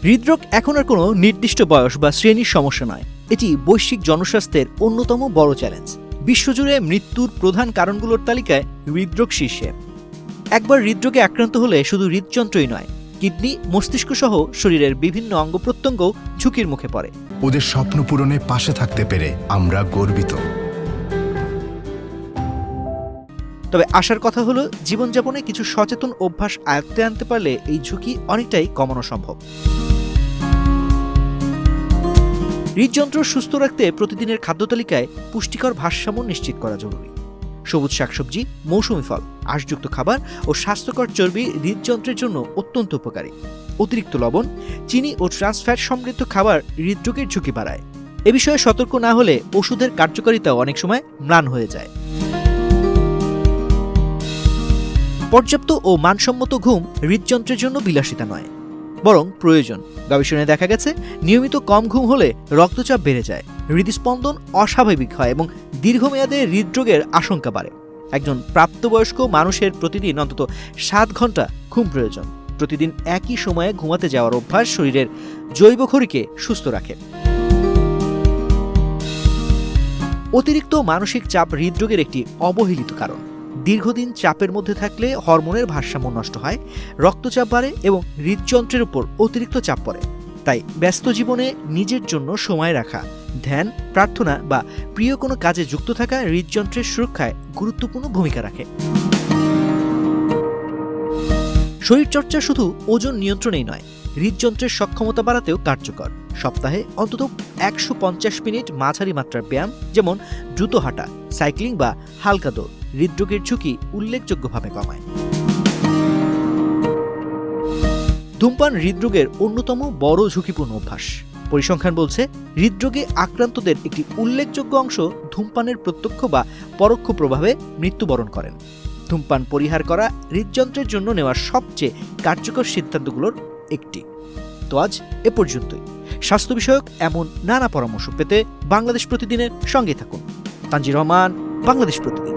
হৃদরোগ এখন আর কোনো নির্দিষ্ট বয়স বা শ্রেণীর সমস্যা নয়, এটি বৈশ্বিক জনস্বাস্থ্যের অন্যতম বড় চ্যালেঞ্জ। বিশ্বজুড়ে মৃত্যুর প্রধান কারণগুলোর তালিকায় হৃদরোগ শীর্ষে। একবার হৃদরোগে আক্রান্ত হলে শুধু হৃদযন্ত্রই নয়, কিডনি, মস্তিষ্ক সহ শরীরের বিভিন্ন অঙ্গ প্রত্যঙ্গও ঝুঁকির মুখে পড়ে। ওদের স্বপ্ন পূরণে পাশে থাকতে পেরে আমরা গর্বিত। তবে আশার কথা হলো, জীবনযাপনে কিছু সচেতন অভ্যাস আয়ত্তে আনতে পারলে এই ঝুঁকি অনেকটাই কমানো সম্ভব। হৃদযন্ত্র সুস্থ রাখতে প্রতিদিনের খাদ্য তালিকায় পুষ্টিকর ভারসাম্য নিশ্চিত করা জরুরি। সবুজ শাকসবজি, মৌসুমী ফল, আঁশযুক্ত খাবার ও স্বাস্থ্যকর চর্বি হৃদযন্ত্রের জন্য অত্যন্ত উপকারী। অতিরিক্ত লবণ, চিনি ও ট্রান্সফ্যাট সমৃদ্ধ খাবার হৃদরোগের ঝুঁকি বাড়ায়। এ বিষয়ে সতর্ক না হলে ওষুধের কার্যকারিতাও অনেক সময় ম্লান হয়ে যায়। পর্যাপ্ত ও মানসম্মত ঘুম হৃদযন্ত্রের জন্য বিলাসিতা নয়, বরং প্রয়োজন। গবেষণায় দেখা গেছে, নিয়মিত কম ঘুম হলে রক্তচাপ বেড়ে যায়, হৃদস্পন্দন অস্বাভাবিক হয় এবং দীর্ঘমেয়াদে হৃদরোগের আশঙ্কা বাড়ে। একজন প্রাপ্তবয়স্ক মানুষের প্রতিদিন অন্তত 7 ঘন্টা ঘুম প্রয়োজন। প্রতিদিন একই সময়ে ঘুমাতে যাওয়ার অভ্যাস শরীরের জৈব ঘড়িকে সুস্থ রাখে। অতিরিক্ত মানসিক চাপ হৃদরোগের একটি অবহেলিত কারণ। দীর্ঘদিন চাপের মধ্যে থাকলে হরমোনের ভারসাম্য নষ্ট হয়, রক্তচাপ বাড়ে এবং হৃদযন্ত্রের উপর অতিরিক্ত চাপ পড়ে। তাই ব্যস্ত জীবনে নিজের জন্য সময় রাখা, ধ্যান, প্রার্থনা বা প্রিয় কোনো কাজে যুক্ত থাকা হৃদযন্ত্রের সুরক্ষায় গুরুত্বপূর্ণ ভূমিকা রাখে। শরীরচর্চা শুধু ওজন নিয়ন্ত্রণেই নয়, হৃদযন্ত্রের সক্ষমতা বাড়াতেও কার্যকর। সপ্তাহে অন্তত 150 মিনিট মাঝারি মাত্রার ব্যায়াম, যেমন দ্রুত হাঁটা, সাইক্লিং বা হালকা দৌড়, হৃদরোগের ঝুঁকি উল্লেখযোগ্যভাবে কমায়। ধূমপান হৃদরোগের অন্যতম বড় ঝুঁকিপূর্ণ অভ্যাস। পরিসংখ্যান বলছে, হৃদরোগে আক্রান্তদের একটি উল্লেখযোগ্য অংশ ধূমপানের প্রত্যক্ষ বা পরোক্ষ প্রভাবে মৃত্যুবরণ করেন। ধূমপান পরিহার করা হৃদযন্ত্রের জন্য নেওয়া সবচেয়ে কার্যকর সিদ্ধান্তগুলোর একটি। তো আজ এ পর্যন্তই। স্বাস্থ্য বিষয়ক এমন নানা পরামর্শ পেতে বাংলাদেশ প্রতিদিনের সঙ্গে থাকুন। তানজির রহমান, বাংলাদেশ প্রতিদিন।